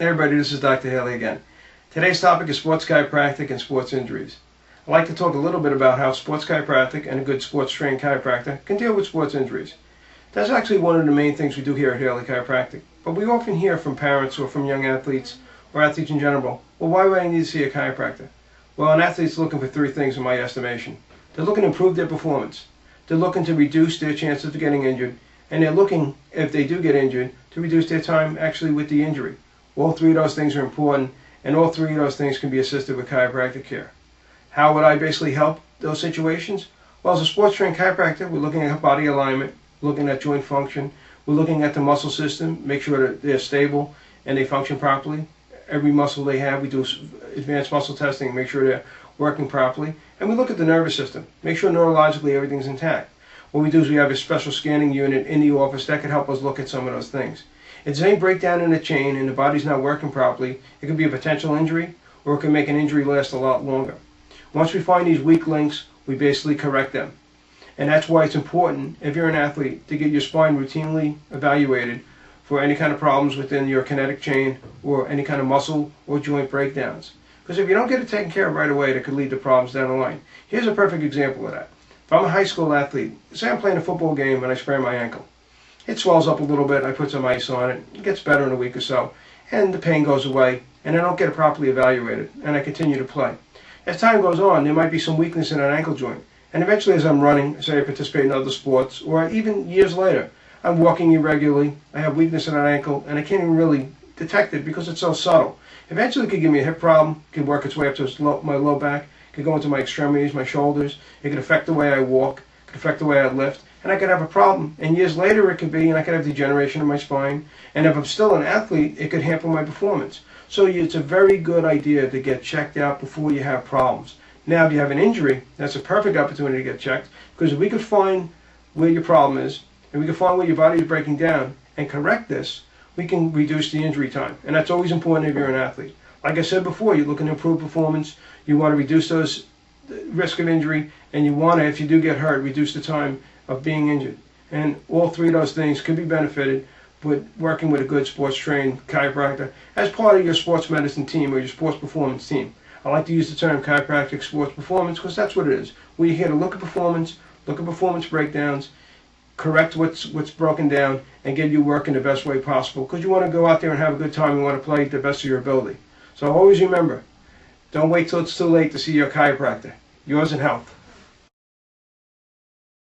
Hey everybody, this is Dr. Haley again. Today's topic is sports chiropractic and sports injuries. I'd like to talk a little bit about how sports chiropractic and a good sports trained chiropractor can deal with sports injuries. That's actually one of the main things we do here at Haley Chiropractic. But we often hear from parents or from young athletes or athletes in general, well, why would I need to see a chiropractor? Well, an athlete's looking for three things in my estimation. They're looking to improve their performance. They're looking to reduce their chances of getting injured. And they're looking, if they do get injured, to reduce their time actually with the injury. All three of those things are important, and all three of those things can be assisted with chiropractic care. How would I basically help those situations? Well, as a sports trained chiropractor, we're looking at body alignment, looking at joint function, we're looking at the muscle system, make sure that they're stable and they function properly. Every muscle they have, we do advanced muscle testing, make sure they're working properly. And we look at the nervous system, make sure neurologically everything's intact. What we do is we have a special scanning unit in the office that can help us look at some of those things. If there's any breakdown in the chain and the body's not working properly, it could be a potential injury, or it can make an injury last a lot longer. Once we find these weak links, we basically correct them. And that's why it's important, if you're an athlete, to get your spine routinely evaluated for any kind of problems within your kinetic chain or any kind of muscle or joint breakdowns. Because if you don't get it taken care of right away, that could lead to problems down the line. Here's a perfect example of that. If I'm a high school athlete, say I'm playing a football game and I sprain my ankle. It swells up a little bit, I put some ice on it, it gets better in a week or so, and the pain goes away, and I don't get it properly evaluated, and I continue to play. As time goes on, there might be some weakness in an ankle joint, and eventually as I'm running, say I participate in other sports, or even years later, I'm walking irregularly, I have weakness in an ankle, and I can't even really detect it because it's so subtle. Eventually it could give me a hip problem, it could work its way up to my low back, it could go into my extremities, my shoulders, it could affect the way I walk, it could affect the way I lift, and I could have a problem. And years later it could be, and I could have degeneration in my spine. And if I'm still an athlete, it could hamper my performance. So it's a very good idea to get checked out before you have problems. Now, if you have an injury, that's a perfect opportunity to get checked, because if we could find where your problem is, and we can find where your body is breaking down, and correct this, we can reduce the injury time. And that's always important if you're an athlete. Like I said before, you're looking to improve performance, you want to reduce those risk of injury, and you want to, if you do get hurt, reduce the time of being injured. And all three of those things could be benefited with working with a good sports trained chiropractor as part of your sports medicine team or your sports performance team. I like to use the term chiropractic sports performance because that's what it is. We're here to look at performance breakdowns, correct what's broken down, and get you working the best way possible, because you want to go out there and have a good time. You want to play the best of your ability. So always remember, don't wait till it's too late to see your chiropractor. Yours in health.